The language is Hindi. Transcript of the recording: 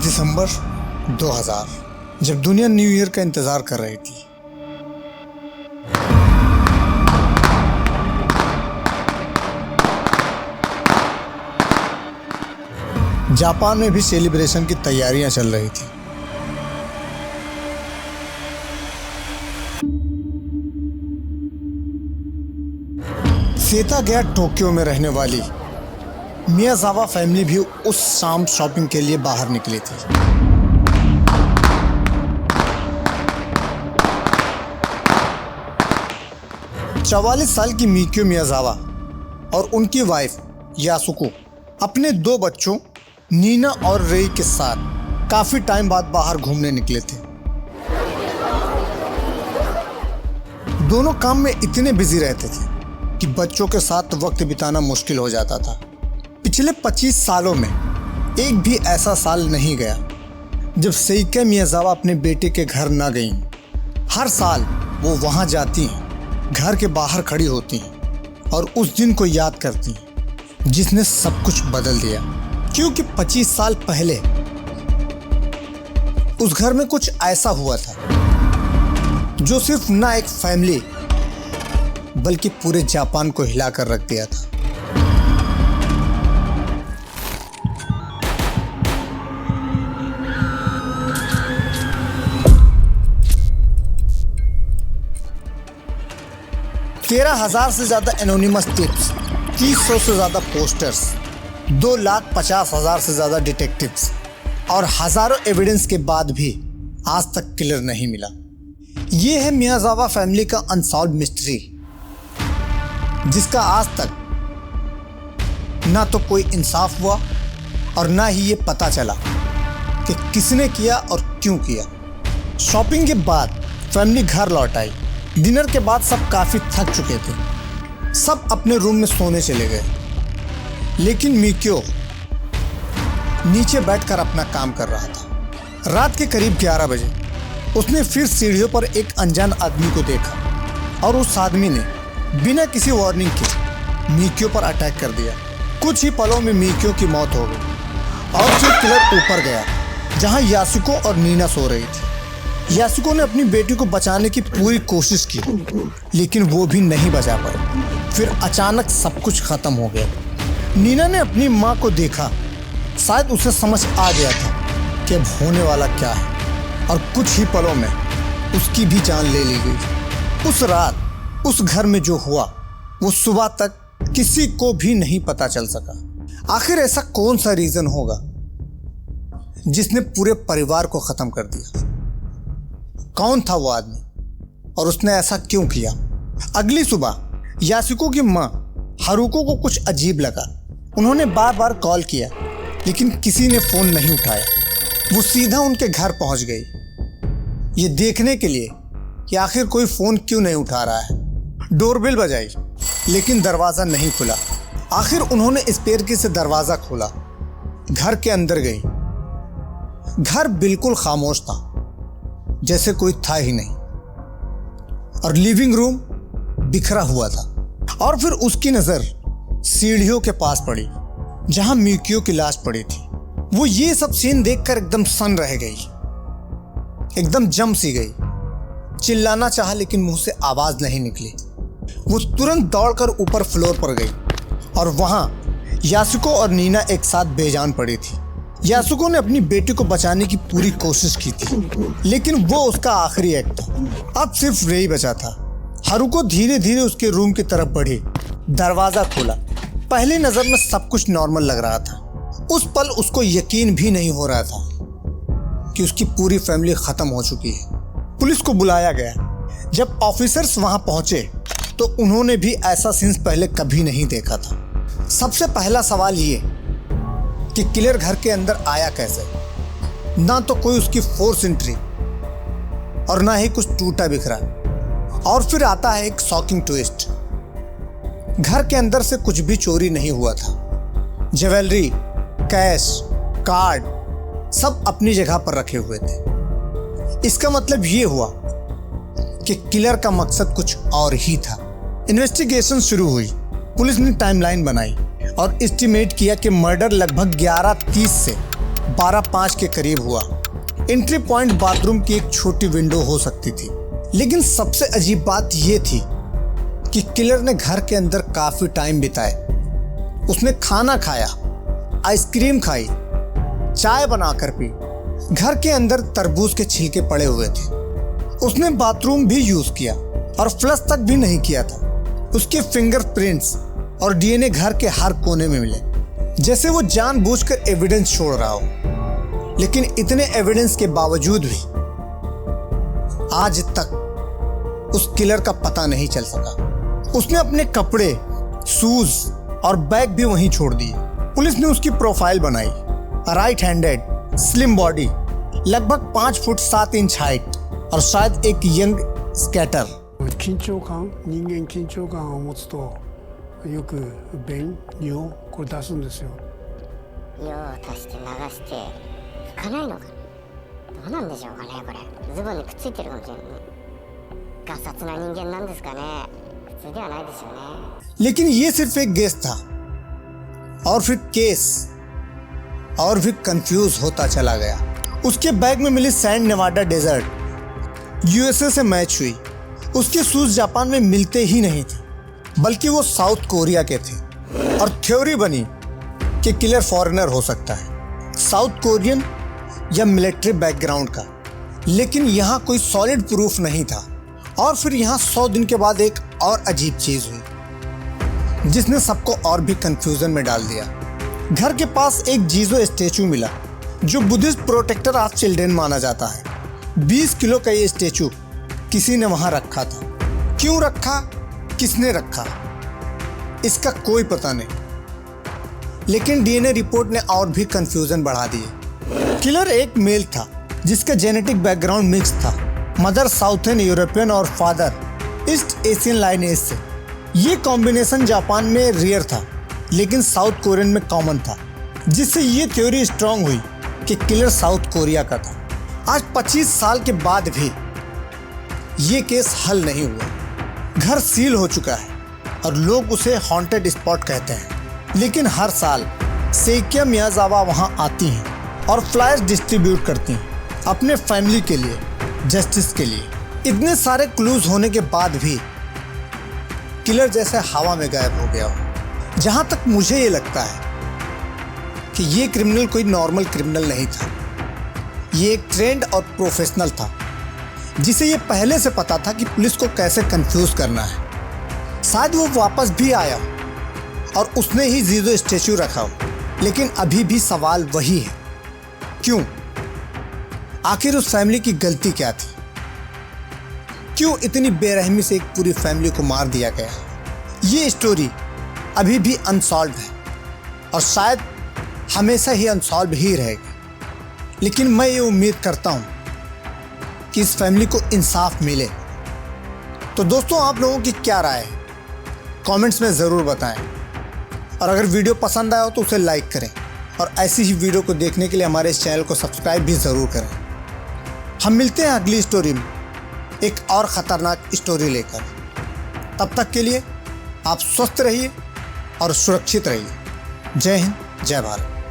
दिसंबर 2000, जब दुनिया न्यू ईयर का इंतजार कर रही थी। जापान में भी सेलिब्रेशन की तैयारियां चल रही थी। सेतागया टोक्यो में रहने वाली मियाजावा फैमिली भी उस शाम शॉपिंग के लिए बाहर निकली थी। चवालीस साल की मिकियो मियाजावा और उनकी वाइफ यासुको अपने दो बच्चों नीना और रेई के साथ काफी टाइम बाद बाहर घूमने निकले थे। दोनों काम में इतने बिजी रहते थे कि बच्चों के साथ वक्त बिताना मुश्किल हो जाता था। पिछले 25 सालों में एक भी ऐसा साल नहीं गया जब सेइके मियाजावा अपने बेटे के घर ना गईं। हर साल वो वहां जाती हैं, घर के बाहर खड़ी होती हैं और उस दिन को याद करती हैं जिसने सब कुछ बदल दिया। क्योंकि 25 साल पहले उस घर में कुछ ऐसा हुआ था जो सिर्फ ना एक फैमिली बल्कि पूरे जापान को हिलाकर रख दिया था। तेरह 1000 से ज्यादा एनोनिमस टिप्स, 300 से ज्यादा पोस्टर्स, 2,50,000 से ज्यादा डिटेक्टिव्स और हजारों एविडेंस के बाद भी आज तक किलर नहीं मिला। ये है मियाजावा फैमिली का अनसॉल्व्ड मिस्ट्री, जिसका आज तक ना तो कोई इंसाफ हुआ और ना ही ये पता चला कि किसने किया और क्यों किया। शॉपिंग के बाद फैमिली घर लौट आई। डिनर के बाद सब काफी थक चुके थे। सब अपने रूम में सोने चले गए, लेकिन मिकियो नीचे बैठकर अपना काम कर रहा था। रात के करीब 11 बजे उसने फिर सीढ़ियों पर एक अनजान आदमी को देखा और उस आदमी ने बिना किसी वार्निंग के मिकियो पर अटैक कर दिया। कुछ ही पलों में मिकियो की मौत हो गई और फिर किलर ऊपर गया जहां यासुको और नीना सो रही थी। यासुको ने अपनी बेटी को बचाने की पूरी कोशिश की, लेकिन वो भी नहीं बचा पाई। फिर अचानक सब कुछ खत्म हो गया। नीना ने अपनी माँ को देखा। शायद उसे समझ आ गया था कि अब होने वाला क्या है, और कुछ ही पलों में उसकी भी जान ले ली गई। उस रात उस घर में जो हुआ वो सुबह तक किसी को भी नहीं पता चल सका। आखिर ऐसा कौन सा रीजन होगा जिसने पूरे परिवार को खत्म कर दिया? कौन था वो आदमी और उसने ऐसा क्यों किया? अगली सुबह यासुको की माँ हारुको को कुछ अजीब लगा। उन्होंने बार बार कॉल किया, लेकिन किसी ने फोन नहीं उठाया। वो सीधा उनके घर पहुंच गई, ये देखने के लिए कि आखिर कोई फोन क्यों नहीं उठा रहा है। डोरबेल बजाई, लेकिन दरवाजा नहीं खुला। आखिर उन्होंने स्पेयर की से दरवाजा खोला, घर के अंदर गई। घर बिल्कुल खामोश था, जैसे कोई था ही नहीं, और लिविंग रूम बिखरा हुआ था। और फिर उसकी नजर सीढ़ियों के पास पड़ी जहां मिकियो की लाश पड़ी थी। वो ये सब सीन देखकर एकदम सन रह गई, एकदम जम सी गई। चिल्लाना चाहा, लेकिन मुंह से आवाज नहीं निकली। वो तुरंत दौड़कर ऊपर फ्लोर पर गई और वहां यासुको और नीना एक साथ बेजान पड़ी थी। यासुको ने अपनी बेटी को बचाने की पूरी कोशिश की थी, लेकिन वो उसका आखिरी एक्ट था। अब सिर्फ रेई बचा था। हारुको धीरे धीरे उसके रूम की तरफ बढ़ी, दरवाजा खोला। पहली नजर में सब कुछ नॉर्मल लग रहा था। उस पल उसको यकीन भी नहीं हो रहा था कि उसकी पूरी फैमिली खत्म हो चुकी है। पुलिस को बुलाया गया। जब ऑफिसर्स वहां पहुंचे तो उन्होंने भी ऐसा सीन पहले कभी नहीं देखा था। सबसे पहला सवाल ये कि किलर घर के अंदर आया कैसे? ना तो कोई उसकी फोर्स एंट्री और ना ही कुछ टूटा बिखरा। और फिर आता है एक शॉकिंग ट्विस्ट। घर के अंदर से कुछ भी चोरी नहीं हुआ था। ज्वेलरी, कैश, कार्ड सब अपनी जगह पर रखे हुए थे। इसका मतलब ये हुआ कि किलर का मकसद कुछ और ही था। इन्वेस्टिगेशन शुरू हुई। पुलिस ने टाइमलाइन बनाई और एस्टिमेट किया कि मर्डर लगभग 11:30 से 12:05 के करीब हुआ। एंट्री पॉइंट बाथरूम की एक छोटी विंडो हो सकती थी, लेकिन सबसे अजीब बात यह थी कि किलर ने घर के अंदर काफी टाइम बिताए। उसने खाना खाया, आइसक्रीम खाई, चाय बनाकर पी। घर के अंदर तरबूज के छिलके पड़े हुए थे। उसने बाथरूम भी यूज किया और फ्लश तक भी नहीं किया था। उसके फिंगरप्रिंट्स और डीएनए घर के हर कोने में मिले, जैसे वो जानबूझकर एविडेंस छोड़ रहा हो। लेकिन इतने एविडेंस के बावजूद भी आज तक उस किलर का पता नहीं चल सका। उसने अपने कपड़े, शूज और बैग भी वहीं छोड़ दिए। पुलिस ने उसकी प्रोफाइल बनाई। राइट हैंडेड, स्लिम बॉडी, लगभग 5 फुट 7 इंच हाइट और शायद एक यंग स्केटर। 緊張感、人間緊張感を持つとよく便、尿これ出すんですよ。用を足して流して拭かないのかな。どうなんでしょうかね。これズボンにくっついてるかもしれないね。ガサツな人間なんですかね。普通ではないですよね。 लेकिन ये सिर्फ एक गेस था और फिर केस और भी कंफ्यूज होता चला गया। उसके बैग में मिली सैंड नेवाडा डेजर्ट यूएसए से मैच हुई। उसके शूज जापान में मिलते ही नहीं थे, बल्कि वो साउथ कोरिया के थे। और थ्योरी बनी कि किलर फॉरेनर हो सकता है, साउथ कोरियन या मिलिट्री बैकग्राउंड का। लेकिन यहाँ कोई सॉलिड प्रूफ नहीं था। और फिर यहाँ 100 दिन के बाद एक और अजीब चीज हुई जिसने सबको और भी कंफ्यूजन में डाल दिया। घर के पास एक जीजो स्टेचू मिला जो बुद्धिस्ट प्रोटेक्टर ऑफ चिल्ड्रन माना जाता है। 20 किलो का ये स्टेचू किसी ने वहां रखा था। क्यों रखा, किसने रखा, इसका कोई पता नहीं। लेकिन डीएनए रिपोर्ट ने और भी कंफ्यूजन बढ़ा दिए। किलर एक मेल था जिसका जेनेटिक बैकग्राउंड मिक्स था। मदर साउथर्न यूरोपियन और फादर ईस्ट एशियन लाइनेज से। ये कॉम्बिनेशन जापान में रेयर था, लेकिन साउथ कोरियन में कॉमन था, जिससे ये थ्योरी स्ट्रांग हुई कि किलर साउथ कोरिया का था। आज 25 साल के बाद भी ये केस हल नहीं हुआ। घर सील हो चुका है और लोग उसे हॉन्टेड स्पॉट कहते हैं। लेकिन हर साल सेइकिया मियाजावा वहां आती हैं और फ्लायर्स डिस्ट्रीब्यूट करती हैं अपने फैमिली के लिए, जस्टिस के लिए। इतने सारे क्लूज होने के बाद भी किलर जैसे हवा में गायब हो गया हो। जहां तक मुझे ये लगता है कि ये क्रिमिनल कोई नॉर्मल क्रिमिनल नहीं था। ये एक ट्रेंड और प्रोफेशनल था जिसे ये पहले से पता था कि पुलिस को कैसे कंफ्यूज करना है। शायद वो वापस भी आया हो और उसने ही जीजो स्टेचू रखा हो। लेकिन अभी भी सवाल वही है, क्यों? आखिर उस फैमिली की गलती क्या थी? क्यों इतनी बेरहमी से एक पूरी फैमिली को मार दिया गया? ये स्टोरी अभी भी अनसॉल्व है और शायद हमेशा ही अनसॉल्व ही रहेगी। लेकिन मैं ये उम्मीद करता हूँ कि इस फैमिली को इंसाफ मिले। तो दोस्तों, आप लोगों की क्या राय है? कमेंट्स में ज़रूर बताएं। और अगर वीडियो पसंद आया हो तो उसे लाइक करें और ऐसी ही वीडियो को देखने के लिए हमारे इस चैनल को सब्सक्राइब भी ज़रूर करें। हम मिलते हैं अगली स्टोरी में एक और ख़तरनाक स्टोरी लेकर। तब तक के लिए आप स्वस्थ रहिए और सुरक्षित रहिए। जय हिंद, जय भारत।